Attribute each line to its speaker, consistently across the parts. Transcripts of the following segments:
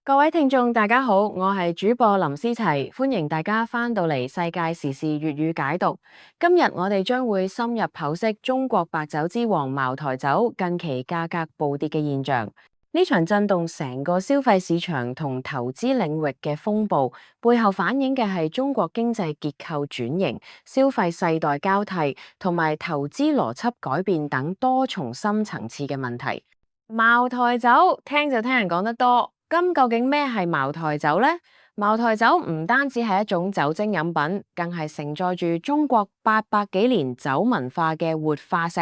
Speaker 1: 各位聽眾，大家好，我係主播林思齊，歡迎大家翻到嚟世界時事粵語解讀。今日我哋將會深入剖析中國白酒之王茅台酒近期價格暴跌嘅現象。呢場震動成個消費市場同投資領域嘅風暴，背後反映嘅係中國經濟結構轉型、消費世代交替同埋投資邏輯改變等多重深層次嘅問題。茅台酒聽就聽人講得多。咁究竟咩係茅台酒呢？茅台酒唔單止係一種酒精飲品，更係承載住中國800幾年酒文化嘅活化石。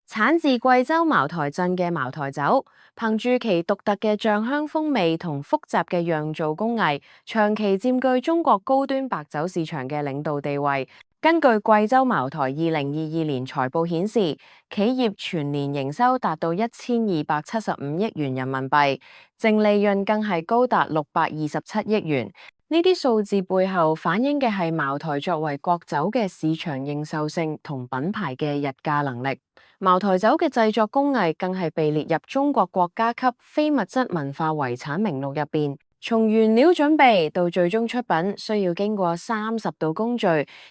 Speaker 1: 產自貴州茅台鎮嘅茅台酒，憑住其獨特嘅醬香風味同複雜嘅釀造工藝，長期佔據中國高端白酒市場嘅領導地位。根據貴州茅台2022年財報顯示，企業全年營收達到1275億元人民幣，淨利潤更係高達627億元。呢啲數字背後反映嘅係茅台作為國酒嘅市場認受性同品牌嘅溢價能力。茅台酒嘅製作工藝更係被列入中國國家級非物質文化遺產名錄入邊。從原料準備到最終出品，需要經過30道工序、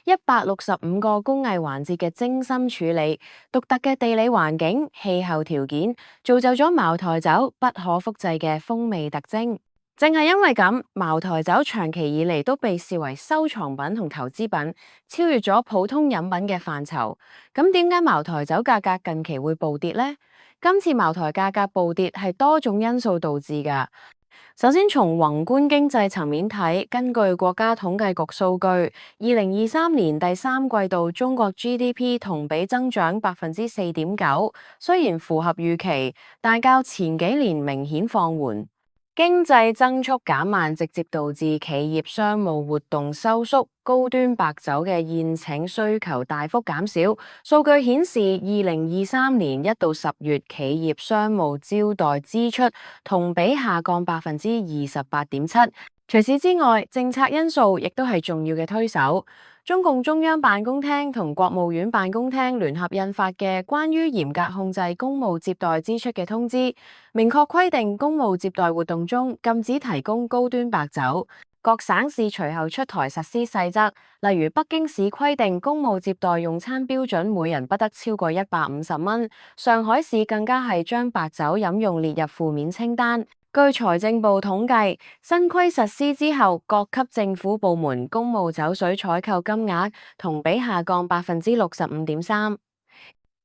Speaker 1: 165個工藝環節嘅精心處理。獨特嘅地理環境、氣候條件，造就咗茅台酒不可複製嘅風味特徵。正係因為咁，茅台酒長期以嚟都被視為收藏品同投資品，超越咗普通飲品嘅範疇。咁點解茅台酒價格近期會暴跌呢？今次茅台價格暴跌係多種因素導致㗎。首先從宏觀經濟層面睇，根據國家統計局數據，2023年第三季度中國 GDP 同比增長4.9%，雖然符合預期，但較前幾年明顯放緩。經濟增速減慢，直接導致企業商務活動收縮，高端白酒嘅宴請需求大幅減少。數據顯示，2023年1到10月企業商務招待支出同比下降28.7%。除此之外，政策因素亦都係重要嘅推手。中共中央辦公廳同國務院辦公廳聯合印發嘅關於嚴格控制公務接待支出嘅通知，明確規定公務接待活動中禁止提供高端白酒。各省市隨後出台實施細則，例如北京市規定公務接待用餐標準每人不得超過150蚊，上海市更加係將白酒飲用列入負面清單。據財政部統計，新規實施之後，各級政府部門公務酒水採購金額同比下降65.3%。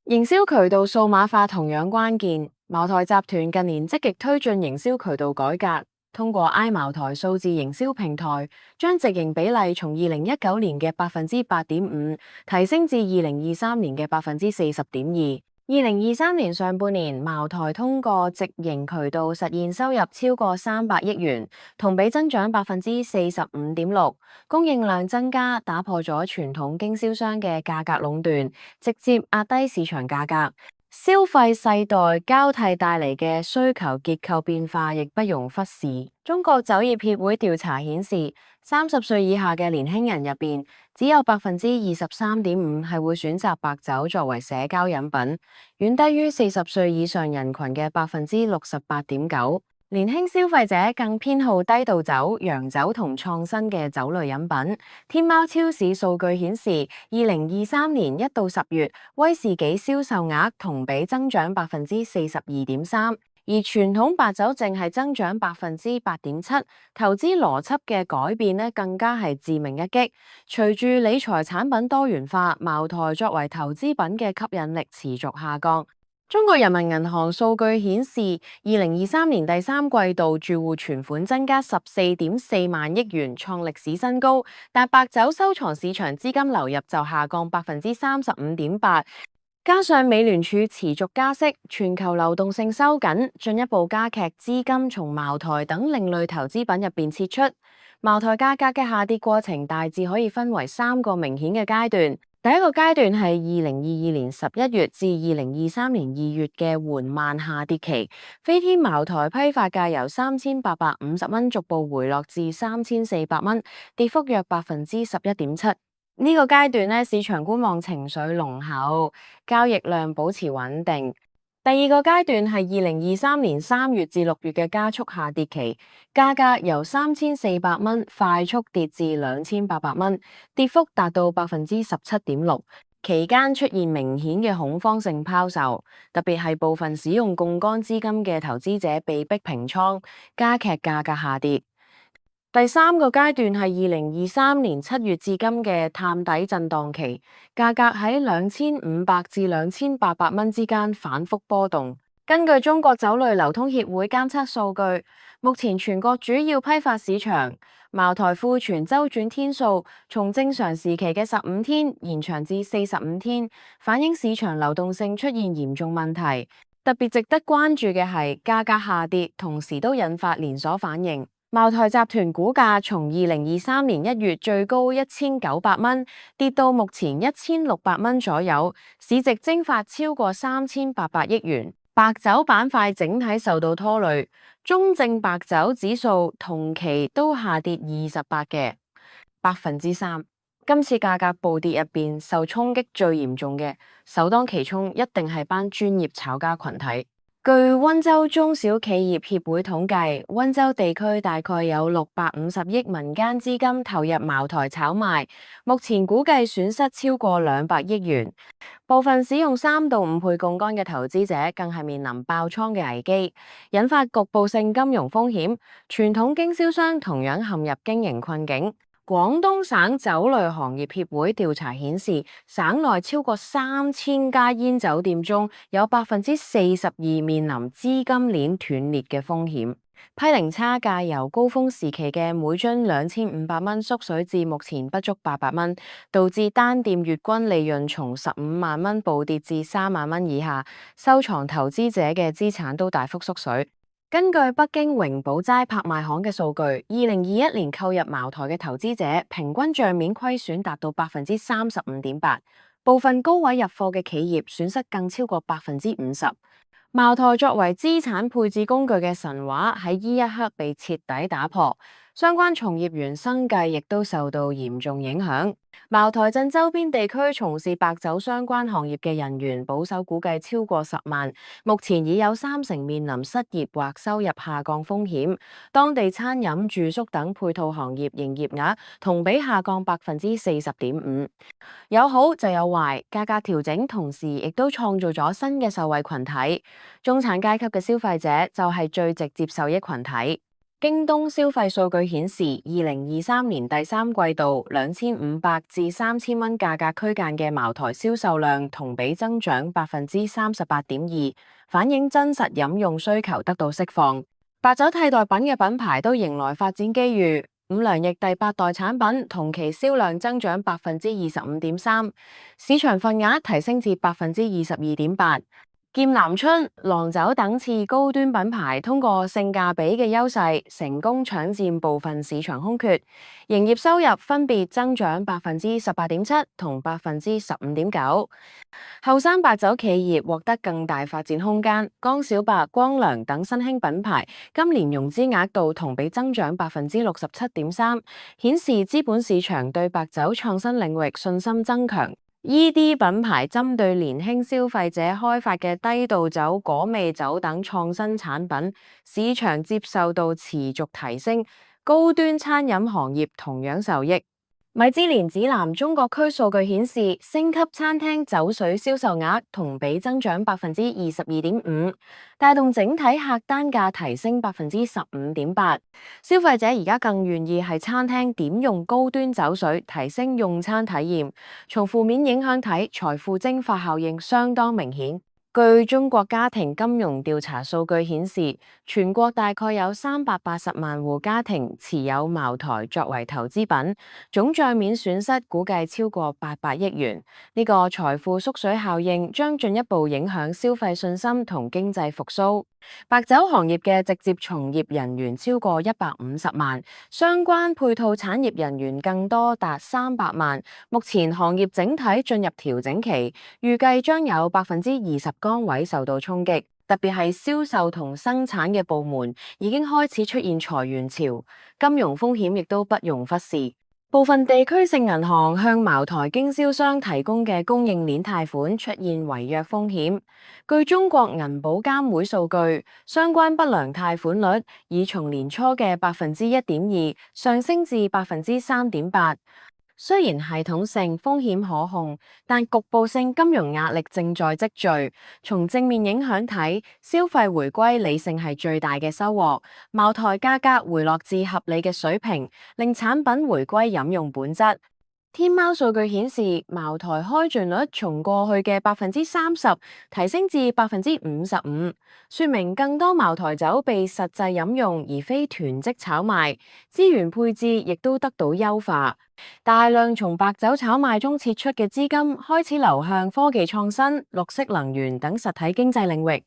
Speaker 1: 營銷渠道數碼化同樣關鍵，茅台集團近年積極推進營銷渠道改革，通過 i 茅台數字營銷平台，將直營比例從2019年嘅8.5%提升至2023年嘅40.2%。2023年上半年，茅台通過直營渠道實現收入超過300億元，同比增長45.6%，供應量增加，打破咗傳統經銷商嘅價格壟斷，直接壓低市場價格。消費世代交替帶嚟嘅需求結構變化亦不容忽視。中國酒業協會調查顯示，30歲以下嘅年輕人入邊，只有23.5%係會選擇白酒作為社交飲品，遠低於40歲以上人群嘅68.9%。年輕消費者更偏好低度酒、洋酒同創新嘅酒類飲品。天貓超市數據顯示，2023年1到10月，威士忌銷售額同比增長42.3%，而傳統白酒淨係增長8.7%。投資邏輯嘅改變呢，更加係致命一擊。隨住理財產品多元化，茅台作為投資品嘅吸引力持續下降。中國人民銀行數據顯示，2023年第三季度住戶存款增加14.4萬億元，創歷史新高，但白酒收藏市場資金流入就下降35.8%。加上美聯儲持續加息，全球流動性收緊，進一步加劇資金從茅台等另類投資品入邊撤出。茅台價格嘅下跌過程大致可以分為3個明顯嘅階段。第一個階段係2022年11月至2023年2月嘅緩慢下跌期，飛天茅台批發價由3850蚊逐步回落至3400蚊，跌幅約11.7%。呢個階段呢，市場觀望情緒濃厚，交易量保持穩定。第第二個階段係2023年3月至6月嘅加速下跌期，價格由3400蚊快速跌至2800蚊，跌幅達到17.6%。期間出現明顯嘅恐慌性拋售，特別係部分使用槓桿資金嘅投資者被逼平倉，加劇價格下跌。第三個階段係2023年7月至今嘅探底震盪期，價格喺2500至2800蚊之間反覆波動。根據中國酒類流通協會監測數據，目前全國主要批發市場茅台庫存周轉天數從正常時期嘅15天延長至45天，反映市場流動性出現嚴重問題。特別值得關注嘅係價格下跌，同時都引發連鎖反應。茅台集團股價從2023年1月最高1900蚊跌到目前1600蚊左右，市值蒸發超過3800億元。白酒板塊整體受到拖累，中證白酒指數同期都下跌3%。今次價格暴跌入邊受衝擊最嚴重嘅，首當其衝一定係班專業炒家群體。據溫州中小企業協會統計，溫州地區大概有650億民間資金投入茅台炒賣，目前估計損失超過200億元。部分使用3到5倍槓桿嘅投資者更係面臨爆倉嘅危機，引發局部性金融風險。傳統經銷商同樣陷入經營困境。廣東省酒類行業協會調查顯示，省內超過3000家煙酒店中有42%面臨資金鏈斷裂嘅風險。批零差價由高峰時期嘅每樽2500蚊縮水至目前不足800蚊，導致單店月均利潤從15萬蚊暴跌至3萬蚊以下，收藏投資者嘅資產都大幅縮水。根據北京榮寶齋拍賣行嘅數據，2021年購入茅台嘅投資者平均賬面虧損達到35.8%，部分高位入貨嘅企業損失更超過50%。茅台作為資產配置工具嘅神話喺呢一刻被徹底打破，相關從業員生計亦都受到嚴重影響。茅台鎮周邊地區從事白酒相關行業嘅人員保守估計超過10萬，目前已有30%面臨失業或收入下降風險。當地餐飲、住宿等配套行業營業額同比下降40.5%。有好就有壞，價格調整同時亦都創造咗新嘅受惠群體。中產階級嘅消費者就係最直接受益群體。京東消費數據顯示，2023年第三季度2500至3000蚊價格區間嘅茅台銷售量同比增長38.2%，反映真實飲用需求得到釋放。白酒替代品嘅品牌都迎來發展機遇。五糧液第8代產品同期銷量增長25.3%，市場份額提升至22.8%。劍南春、郎酒等次高端品牌通過性價比嘅優勢，成功搶佔部分市場空缺，營業收入分別增長18.7%同15.9%。後生白酒企業獲得更大發展空間，江小白、光良等新興品牌今年融資額度同比增長67.3%，顯示資本市場對白酒創新領域信心增強。呢啲品牌針對年輕消費者開發嘅低度酒、果味酒等創新產品，市場接受度持續提升，高端餐飲行業同樣受益。米芝蓮指南中國區數據顯示，星級餐廳酒水銷售額同比增長22.5%，帶動整體客單價提升15.8%。消費者而家更願意喺餐廳點用高端酒水，提升用餐體驗。從負面影響睇，財富蒸發效應相當明顯。據中國家庭金融調查數據顯示，全國大概有380萬戶家庭持有茅台作為投資品，總賬面損失估計超過800億元。呢個財富縮水效應將進一步影響消費信心同經濟復甦。白酒行業嘅直接從業人員超過150萬，相關配套產業人員更多達300萬。目前行業整體進入調整期，預計將有20%崗位受到衝擊，特別係銷售同生產嘅部門已經開始出現裁員潮，金融風險亦都不容忽視。部分地區性銀行向茅台經銷商提供嘅供應鏈貸款出現違約風險。據中國銀保監會數據，相關不良貸款率已從年初嘅1.2%上升至3.8%。雖然系統性風險可控，但局部性金融壓力正在積聚。從正面影響睇，消費回歸理性係最大嘅收穫。茅台價格回落至合理嘅水平，令產品回歸飲用本質。天貓數據顯示，茅台開樽率從過去嘅30%提升至55%，說明更多茅台酒被實際飲用而非囤積炒賣，資源配置亦都得到優化。大量從白酒炒賣中撤出嘅資金開始流向科技創新、綠色能源等實體經濟領域。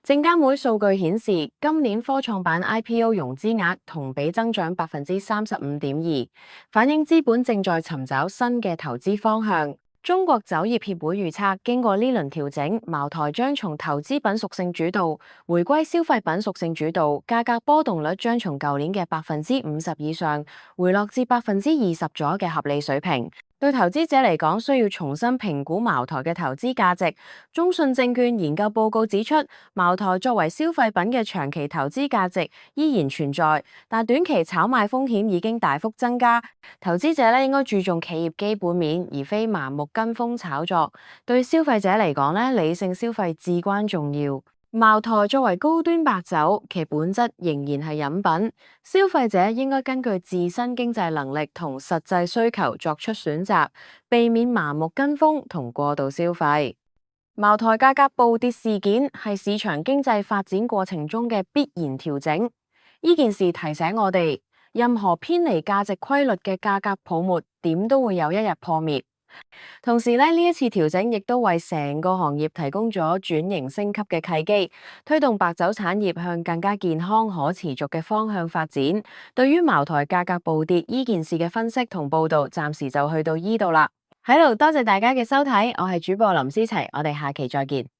Speaker 1: 證監會數據顯示，今年科創板 IPO 融資額同比增長35.2%，反映資本正在尋找新嘅投資方向。中國酒業協會預測，經過呢輪調整，茅台將從投資品屬性主導回歸消費品屬性主導，價格波動率將從舊年嘅50%以上回落至20%左右嘅合理水平。對投資者嚟講，需要重新評估茅台嘅投資價值。中信證券研究報告指出，茅台作為消費品嘅長期投資價值依然存在，但短期炒賣風險已經大幅增加。投資者應該注重企業基本面，而非盲目跟風炒作。對消費者嚟講，理性消費至關重要。茅台作為高端白酒，其本質仍然係飲品，消費者應該根據自身經濟能力同實際需求作出選擇，避免盲目跟風同過度消費。茅台價格暴跌事件係市場經濟發展過程中嘅必然調整，呢件事提醒我哋，任何偏離價值規律嘅價格泡沫，點都會有一日破滅。同時呢一次調整亦都為成個行業提供咗轉型升級嘅契機，推動白酒產業向更加健康可持續嘅方向發展。對於茅台價格暴跌呢件事嘅分析同報道，暫時就去到呢度啦。喺度多謝大家嘅收睇，我係主播林思齊，我哋下期再見。